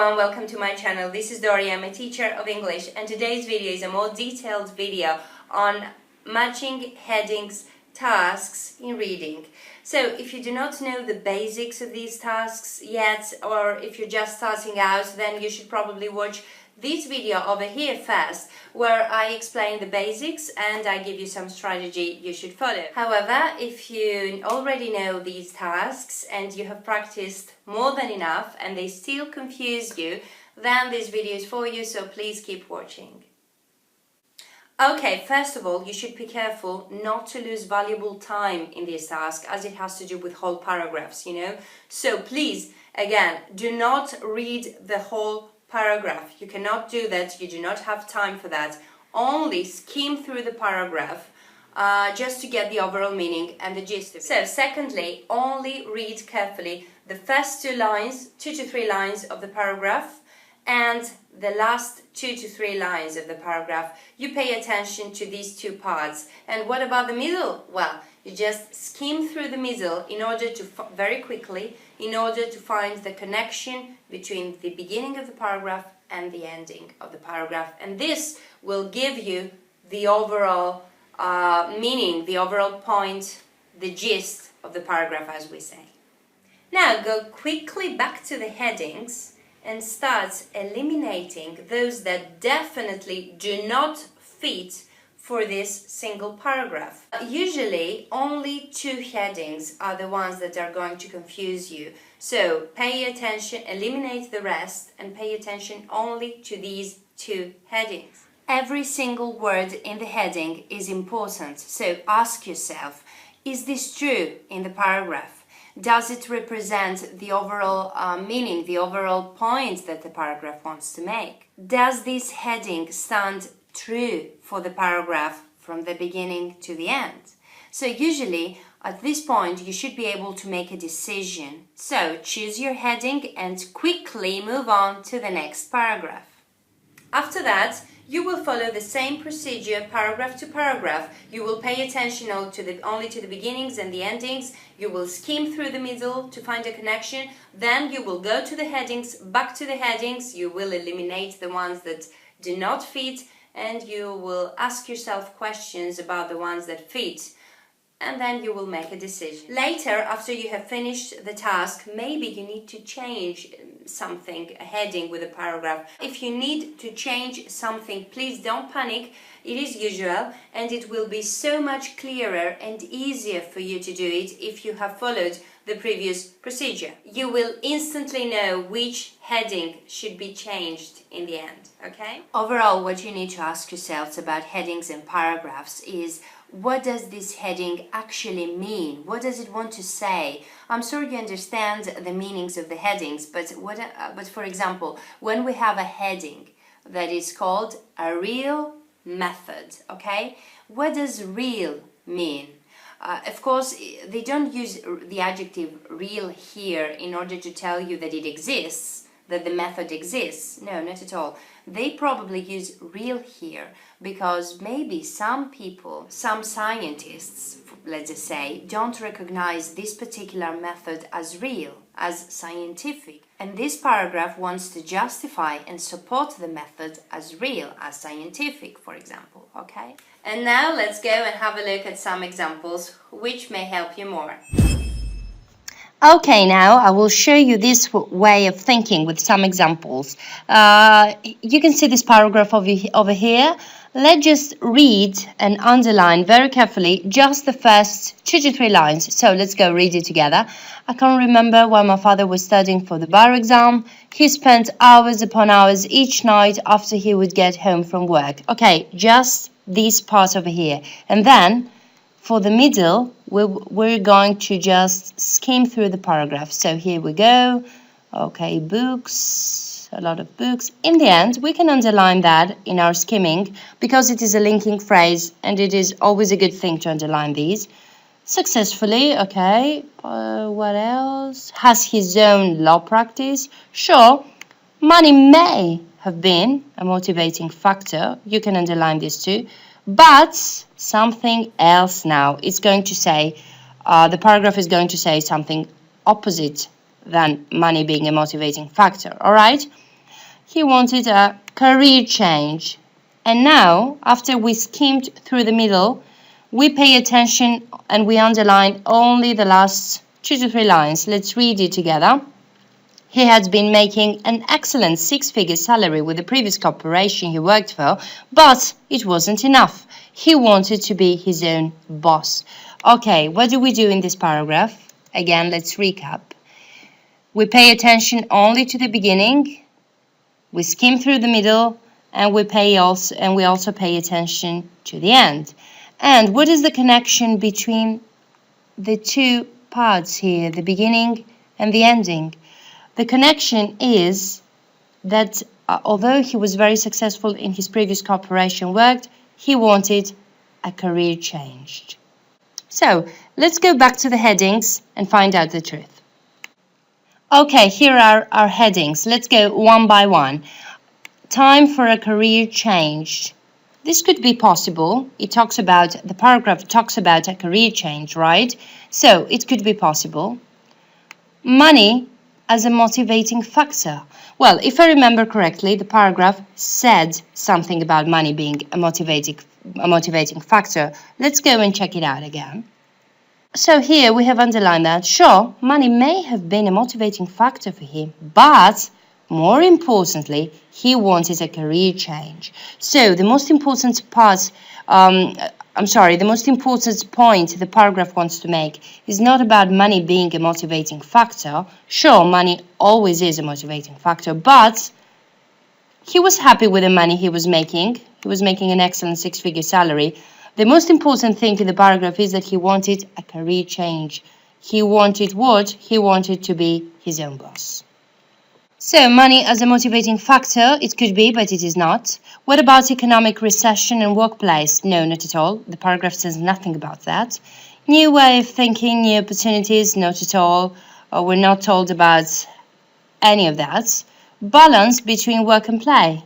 everyone, welcome to my channel. This is Dory, I'm a teacher of English, and today's video is a more detailed video on matching headings tasks in reading. So if you do not know the basics of these tasks yet, or if you're just starting out, then you should probably watch this video over here first, where I explain the basics and I give you some strategy you should follow. However, if you already know these tasks and you have practiced more than enough and they still confuse you, then this video is for you, so please keep watching. Okay, first of all, you should be careful not to lose valuable time in this task, as it has to do with whole paragraphs, So please, again, do not read the whole paragraph. You cannot do that. You do not have time for that. Only skim through the paragraph just to get the overall meaning and the gist of it. So secondly, only read carefully the first 2 to 3 lines of the paragraph and the last 2 to 3 lines of the paragraph. You pay attention to these 2 parts. And what about the middle? Well, you just skim through the middle in order to very quickly, in order to find the connection between the beginning of the paragraph and the ending of the paragraph. And this will give you the overall meaning, the overall point, the gist of the paragraph, as we say. Now go quickly back to the headings and start eliminating those that definitely do not fit for this single paragraph. Usually only 2 headings are the ones that are going to confuse you. So pay attention, eliminate the rest, and pay attention only to these 2 headings. Every single word in the heading is important, so ask yourself, is this true in the paragraph? Does it represent the overall meaning, the overall point that the paragraph wants to make? Does this heading stand true for the paragraph from the beginning to the end? So usually at this point you should be able to make a decision. So choose your heading and quickly move on to the next paragraph. After that, you will follow the same procedure paragraph to paragraph. You will pay attention only to the beginnings and the endings. You will skim through the middle to find a connection. Then you will go to the headings, back to the headings. You will eliminate the ones that do not fit, and you will ask yourself questions about the ones that fit. And then you will make a decision. Later, after you have finished the task, maybe you need to change something, a heading with a paragraph. If you need to change something, please don't panic. It is usual, and it will be so much clearer and easier for you to do it if you have followed the previous procedure. You will instantly know which heading should be changed in the end, okay? Overall, what you need to ask yourselves about headings and paragraphs is, what does this heading actually mean? What does it want to say? I'm sure you understand the meanings of the headings, but for example, when we have a heading that is called a real method, okay? What does real mean? Of course, they don't use the adjective real here in order to tell you that it exists, that the method exists. No, not at all. They probably use real here because maybe some people, some scientists, let's just say, don't recognize this particular method as real, as scientific. And this paragraph wants to justify and support the method as real, as scientific, for example, okay? And now let's go and have a look at some examples which may help you more. Okay, now I will show you this way of thinking with some examples. You can see this paragraph over here. Let's just read and underline very carefully just the first 2 to 3 lines. So let's go read it together. I can remember when my father was studying for the bar exam. He spent hours upon hours each night after he would get home from work. Okay, just this part over here. And then for the middle, we're going to just skim through the paragraph. So here we go. Okay, books, a lot of books. In the end, we can underline that in our skimming because it is a linking phrase and it is always a good thing to underline these. Successfully, okay. What else? Has his own law practice. Sure, money may have been a motivating factor. You can underline this too. But something else now. It's going to say, the paragraph is going to say something opposite than money being a motivating factor. All right? He wanted a career change. And now, after we skimmed through the middle, we pay attention and we underline only the last 2 to 3 lines. Let's read it together. He had been making an excellent 6-figure salary with the previous corporation he worked for, but it wasn't enough. He wanted to be his own boss. Okay, what do we do in this paragraph? Again, let's recap. We pay attention only to the beginning, we skim through the middle, and we also pay attention to the end. And what is the connection between the two parts here, the beginning and the ending? The connection is that although he was very successful in his previous corporation worked, he wanted a career change. So let's go back to the headings and find out the truth. Okay, here are our headings. Let's go one by one. Time for a career change. This could be possible. The paragraph talks about a career change, right? So it could be possible. Money as a motivating factor. Well, if I remember correctly, the paragraph said something about money being a motivating factor. Let's go and check it out again. So here we have underlined that, sure, money may have been a motivating factor for him, but more importantly, he wanted a career change. So the most important point the paragraph wants to make is not about money being a motivating factor. Sure, money always is a motivating factor, but he was happy with the money he was making. He was making an excellent 6-figure salary. The most important thing in the paragraph is that he wanted a career change. He wanted what? He wanted to be his own boss. So, money as a motivating factor, it could be, but it is not. What about economic recession and workplace? No, not at all. The paragraph says nothing about that. New way of thinking, new opportunities, not at all. We're not told about any of that. Balance between work and play.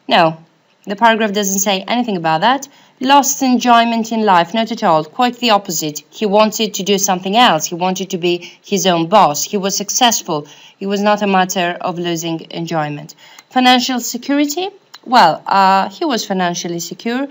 No, the paragraph doesn't say anything about that. Lost enjoyment in life, not at all. Quite the opposite. He wanted to do something else. He wanted to be his own boss. He was successful. It was not a matter of losing enjoyment. Financial security? Well, he was financially secure,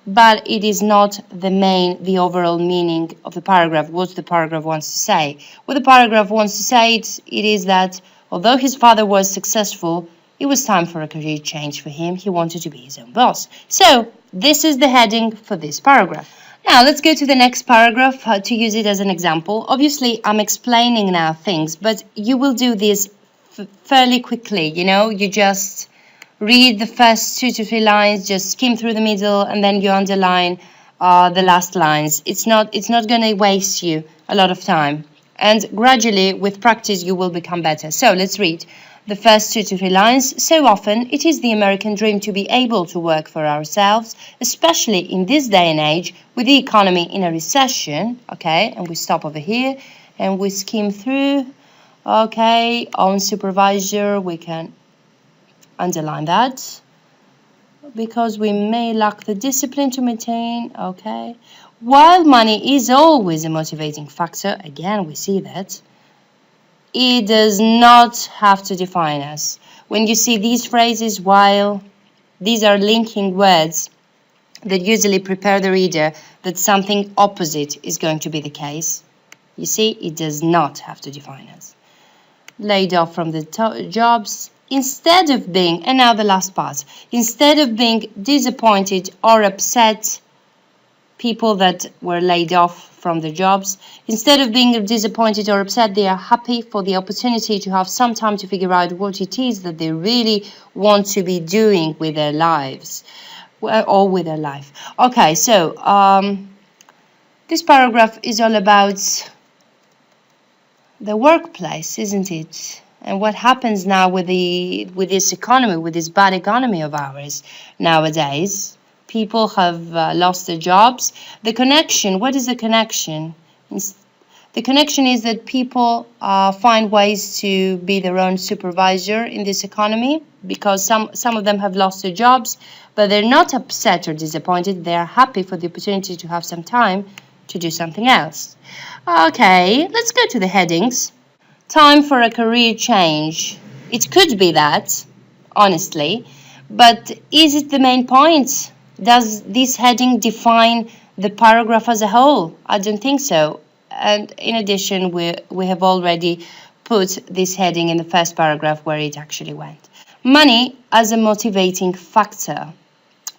but it is not the overall meaning of the paragraph, what the paragraph wants to say. What the paragraph wants to say, it is that although his father was successful, it was time for a career change for him. He wanted to be his own boss. So, this is the heading for this paragraph. Now, let's go to the next paragraph to use it as an example. Obviously, I'm explaining now things, but you will do this fairly quickly, You just read the first 2 to 3 lines, just skim through the middle, and then you underline the last lines. It's not going to waste you a lot of time. And gradually, with practice, you will become better. So, let's read the first 2 to 3 lines. So often, it is the American dream to be able to work for ourselves, especially in this day and age with the economy in a recession. Okay, and we stop over here and we skim through. Okay, own supervisor, we can underline that because we may lack the discipline to maintain. Okay, while money is always a motivating factor, again, we see that. It does not have to define us. When you see these phrases, while these are linking words that usually prepare the reader that something opposite is going to be the case, you see, it does not have to define us. Laid off from the jobs, instead of being, and now the last part, instead of being disappointed or upset, people that were laid off from their jobs, instead of being disappointed or upset, they are happy for the opportunity to have some time to figure out what it is that they really want to be doing with their lives, or with their life. Okay, so this paragraph is all about the workplace, isn't it? And what happens now with this economy, with this bad economy of ours nowadays? People have lost their jobs. The connection, what is the connection? The connection is that people find ways to be their own supervisor in this economy because some of them have lost their jobs, but they're not upset or disappointed. They're happy for the opportunity to have some time to do something else. Okay, let's go to the headings. Time for a career change. It could be that. honestly. But is it the main point? Does this heading define the paragraph as a whole? I don't think so. And in addition, we have already put this heading in the first paragraph where it actually went. Money as a motivating factor.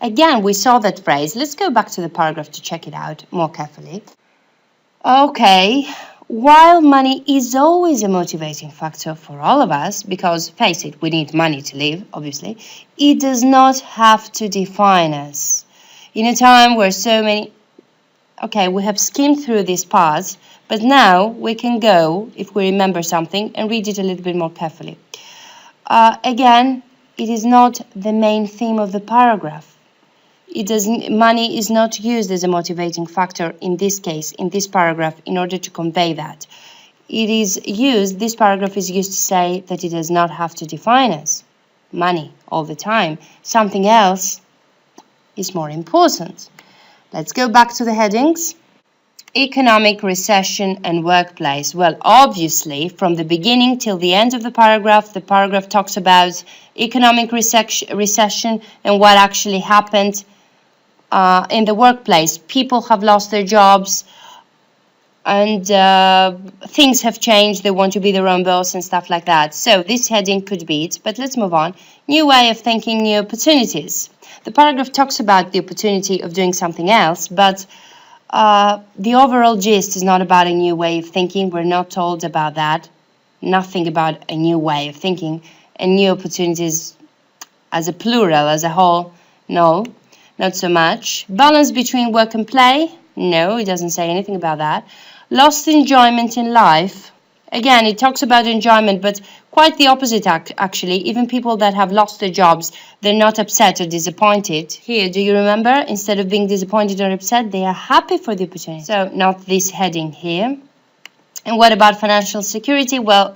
Again, we saw that phrase. Let's go back to the paragraph to check it out more carefully. Okay, while money is always a motivating factor for all of us, because face it, we need money to live, obviously, it does not have to define us. In a time where so many... Okay, we have skimmed through this part, but now we can go, if we remember something, and read it a little bit more carefully. Again, it is not the main theme of the paragraph. Money is not used as a motivating factor in this case, in this paragraph, in order to convey that. This paragraph is used to say that it does not have to define us. Money, all the time. Something else is more important. Let's go back to the headings. Economic recession and workplace. Well, obviously, from the beginning till the end of the paragraph talks about economic recession and what actually happened in the workplace. People have lost their jobs and things have changed. They want to be their own boss and stuff like that. So this heading could be it, but let's move on. New way of thinking, new opportunities. The paragraph talks about the opportunity of doing something else, but the overall gist is not about a new way of thinking. We're not told about that. Nothing about a new way of thinking. And new opportunities as a plural, as a whole, no, not so much. Balance between work and play, no, it doesn't say anything about that. Lost enjoyment in life. Again, it talks about enjoyment, but quite the opposite actually. Even people that have lost their jobs, they're not upset or disappointed. Here, do you remember? Instead of being disappointed or upset, they are happy for the opportunity. So, not this heading here. And what about financial security? Well,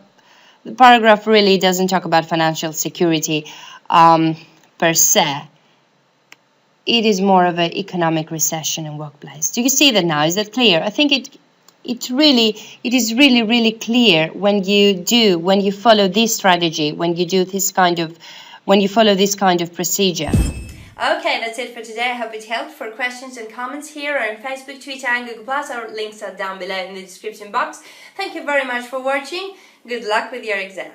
the paragraph really doesn't talk about financial security per se. It is more of an economic recession in workplace. Do you see that now? Is that clear? I think it is really clear when you follow this strategy, when you follow this kind of procedure. Okay, that's it for today. I hope it helped. For questions and comments here or on Facebook, Twitter and Google+, our links are down below in the description box. Thank you very much for watching. Good luck with your exam.